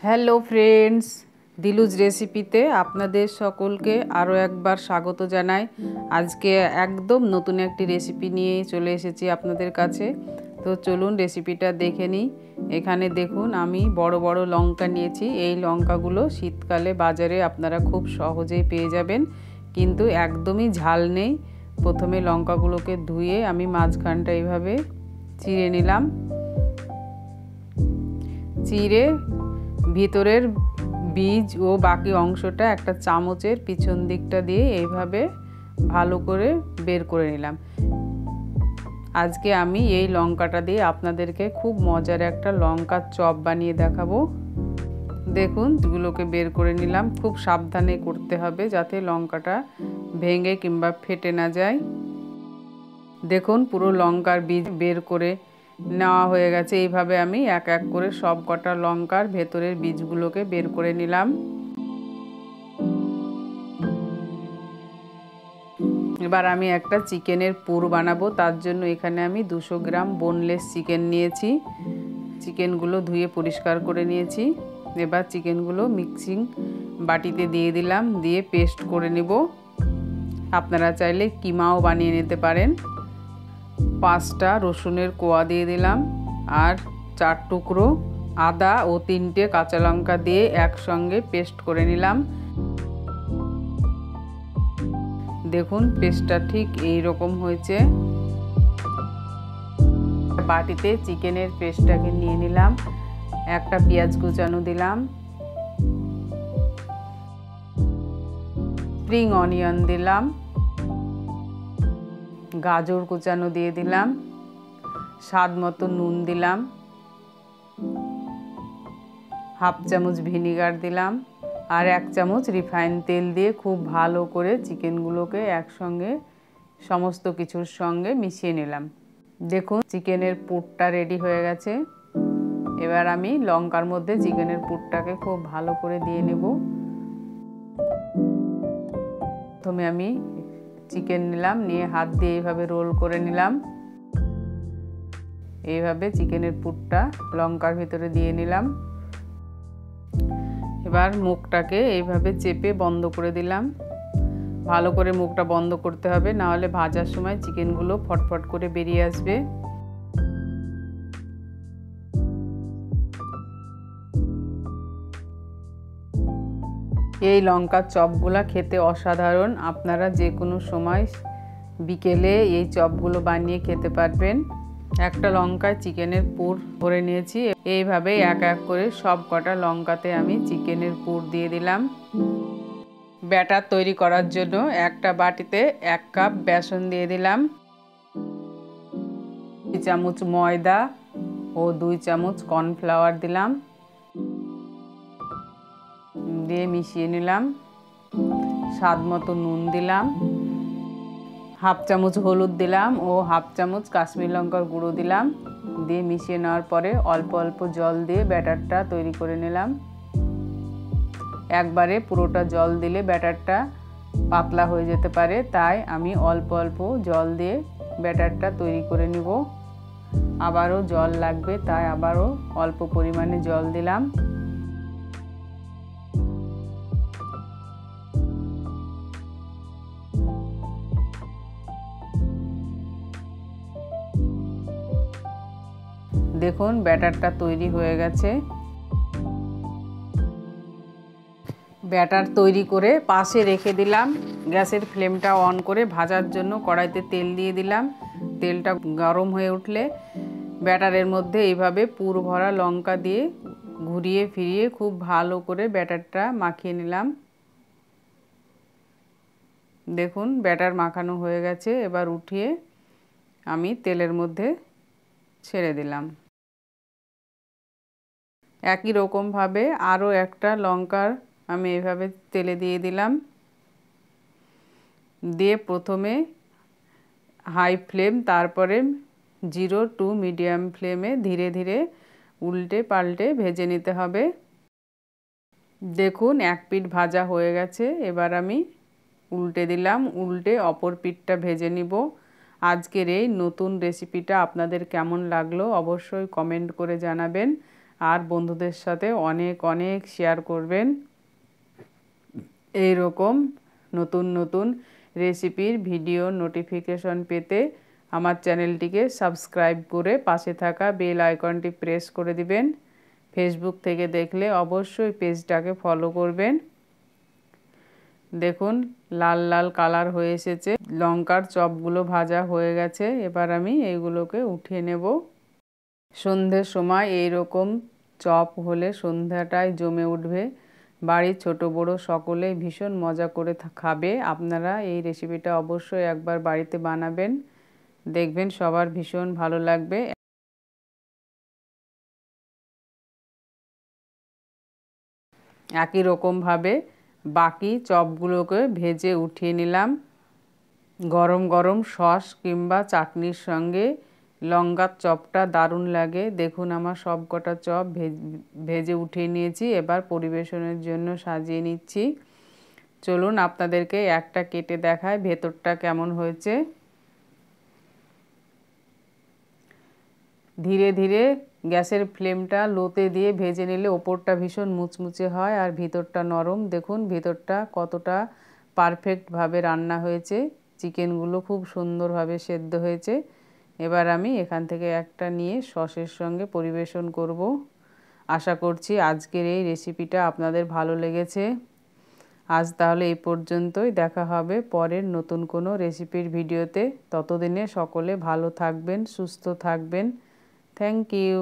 Hello friends, দিলুজ রেসিপিতে আপনাদের সকলকে আরও একবার স্বাগত জানাই। আজকে একদম নতুন একটি রেসিপি নিয়ে চলে এসেছি আপনাদের কাছে। তো চলুন রেসিপিটা দেখে নিই। এখানে দেখুন আমি বড় বড় লঙ্কা নিয়েছি। এই লঙ্কাগুলো শীতকালে বাজারে আপনারা খুব সহজেই পেয়ে যাবেন, কিন্তু একদমই ঝাল নেই। প্রথমে লঙ্কাগুলোকে ধুয়ে আমি মাঝখানটা এইভাবে চিড়ে নিলাম। চিড়ে ভিতরের বীজ ও বাকি অংশটা একটা চামচের পিছন দিকটা দিয়ে এইভাবে ভালো করে বের করে নিলাম। আজকে আমি এই লঙ্কাটা দিয়ে আপনাদেরকে খুব মজার একটা লঙ্কার চপ বানিয়ে দেখাবো। দেখুন এগুলোকে বের করে নিলাম। খুব সাবধানে করতে হবে যাতে লঙ্কাটা ভেঙে কিংবা ফেটে না যায়। দেখুন পুরো লঙ্কার বীজ বের করে নেওয়া হয়ে গেছে। এইভাবে আমি এক এক করে সব কটা লঙ্কার ভেতরের বীজগুলোকে বের করে নিলাম। এবার আমি একটা চিকেনের পুর বানাবো। তার জন্য এখানে আমি 200 গ্রাম বোনলেস চিকেন নিয়েছি। চিকেনগুলো ধুয়ে পরিষ্কার করে নিয়েছি। এবার চিকেনগুলো মিক্সিং বাটিতে দিয়ে দিলাম, দিয়ে পেস্ট করে নেব। আপনারা চাইলে কিমাও বানিয়ে নিতে পারেন। 5টা রসুনের কোয়া দিয়ে দিলাম, আর 4 টুকরো আদা ও 3টে কাঁচা লঙ্কা দিয়ে একসঙ্গে পেস্ট করে নিলাম। দেখুন পেস্টটা ঠিক এই রকম হয়েছে। বাটিতে চিকেনের পেস্টটাকে নিয়ে নিলাম। একটা পেঁয়াজ কুচানো দিলাম, স্প্রিং অনিয়ন দিলাম, গাজর কুচানো দিয়ে দিলাম, স্বাদ মতো নুন দিলাম, হাফ চামচ ভিনিগার দিলাম, আর 1 চামচ রিফাইন তেল দিয়ে খুব ভালো করে চিকেনগুলোকে একসঙ্গে সমস্ত কিছুর সঙ্গে মিশিয়ে নিলাম। দেখুন চিকেনের পুরটা রেডি হয়ে গেছে। এবার আমি লঙ্কার মধ্যে চিকেনের পুরটাকে খুব ভালো করে দিয়ে নেব। প্রথমে আমি চিকেন নিলাম, নিয়ে হাত দিয়ে এইভাবে রোল করে নিলাম। এইভাবে চিকেনের পুরটা লঙ্কার ভিতরে দিয়ে নিলাম। এবার মুখটাকে এইভাবে চেপে বন্ধ করে দিলাম। ভালো করে মুখটা বন্ধ করতে হবে, না হলে ভাজার সময় চিকেনগুলো ফটফট করে বেরিয়ে আসবে। এই লঙ্কার চপগুলো খেতে অসাধারণ। আপনারা যে কোনো সময় বিকেলে এই চপগুলো বানিয়ে খেতে পারবেন। একটা লঙ্কায় চিকেনের পুর ভরে নিয়েছি। এইভাবে এক এক করে সব কটা লঙ্কাতে আমি চিকেনের পুর দিয়ে দিলাম। ব্যাটার তৈরি করার জন্য একটা বাটিতে 1 কাপ বেসন দিয়ে দিলাম, 2 চামচ ময়দা ও 2 চামচ কর্নফ্লাওয়ার দিলাম, দিয়ে মিশিয়ে নিলাম। স্বাদ মতো নুন দিলাম, হাফ চামচ হলুদ দিলাম ও হাফ চামচ কাশ্মীর লঙ্কার গুঁড়ো দিলাম। দিয়ে মিশিয়ে নেওয়ার পরে অল্প অল্প জল দিয়ে ব্যাটারটা তৈরি করে নিলাম। একবারে পুরোটা জল দিলে ব্যাটারটা পাতলা হয়ে যেতে পারে, তাই আমি অল্প অল্প জল দিয়ে ব্যাটারটা তৈরি করে নিব। আবারও জল লাগবে, তাই আবারও অল্প পরিমাণে জল দিলাম। দেখুন ব্যাটারটা তৈরি হয়ে গেছে। ব্যাটার তৈরি করে পাশে রেখে দিলাম। গ্যাসের ফ্লেমটা অন করে ভাজার জন্য কড়াইতে তেল দিয়ে দিলাম। তেলটা গরম হয়ে উঠলে ব্যাটারের মধ্যে এইভাবে পুর ভরা লঙ্কা দিয়ে ঘুরিয়ে ফিরিয়ে খুব ভালো করে ব্যাটারটা মাখিয়ে নিলাম। দেখুন ব্যাটার মাখানো হয়ে গেছে। এবার উঠিয়ে আমি তেলের মধ্যে ছেড়ে দিলাম। একই রকমভাবে আরও একটা লঙ্কার আমি এইভাবে তেলে দিয়ে দিলাম। দিয়ে প্রথমে হাই ফ্লেম, তারপরে 0 টু মিডিয়াম ফ্লেমে ধীরে ধীরে উল্টে পাল্টে ভেজে নিতে হবে। দেখুন এক পিঠ ভাজা হয়ে গেছে। এবার আমি উল্টে দিলাম, উল্টে অপর পিঠটা ভেজে নিব। আজকের এই নতুন রেসিপিটা আপনাদের কেমন লাগলো অবশ্যই কমেন্ট করে জানাবেন। আর বন্ধুদের সাথে অনেক অনেক শেয়ার করবেন। এই রকম নতুন নতুন রেসিপির ভিডিও নোটিফিকেশন পেতে আমার চ্যানেলটিকে সাবস্ক্রাইব করে পাশে থাকা বেল আইকনটি প্রেস করে দিবেন। ফেসবুক থেকে দেখলে অবশ্যই পেজটাকে ফলো করবেন। দেখুন লাল লাল কালার হয়ে এসেছে, লঙ্কার চপগুলো ভাজা হয়ে গেছে। এবার আমি এইগুলোকে উঠিয়ে নেব। সন্ধ্যের সময় এই রকম চপ হলে সন্ধ্যাটায় জমে উঠবে। বাড়ির ছোট বড় সকলেই ভীষণ মজা করে খাবে। আপনারা এই রেসিপিটা অবশ্যই একবার বাড়িতে বানাবেন, দেখবেন সবার ভীষণ ভালো লাগবে। একই রকমভাবে বাকি চপগুলোকে ভেজে উঠিয়ে নিলাম। গরম গরম সস কিংবা চাটনির সঙ্গে লঙ্কার চপটা দারুণ লাগে। দেখুন আমার সব কটা চপ ভেজে উঠিয়ে নিয়েছি। এবার পরিবেশনের জন্য সাজিয়ে নিচ্ছি। চলুন আপনাদেরকে একটা কেটে দেখায় ভেতরটা কেমন হয়েছে। ধীরে ধীরে গ্যাসের ফ্লেমটা লোতে দিয়ে ভেজে নিলে ওপরটা ভীষণ মুচমুচে হয় আর ভিতরটা নরম। দেখুন ভিতরটা কতটা পারফেক্টভাবে রান্না হয়েছে। চিকেনগুলো খুব সুন্দরভাবে সেদ্ধ হয়েছে। এবার আমি এখান থেকে একটা নিয়ে সসের সঙ্গে পরিবেশন করব। আশা করছি আজকের এই রেসিপিটা আপনাদের ভালো লেগেছে। আজ তাহলে এই পর্যন্তই। দেখা হবে পরের নতুন কোনো রেসিপির ভিডিওতে। ততদিনে সকলে ভালো থাকবেন, সুস্থ থাকবেন। Thank you.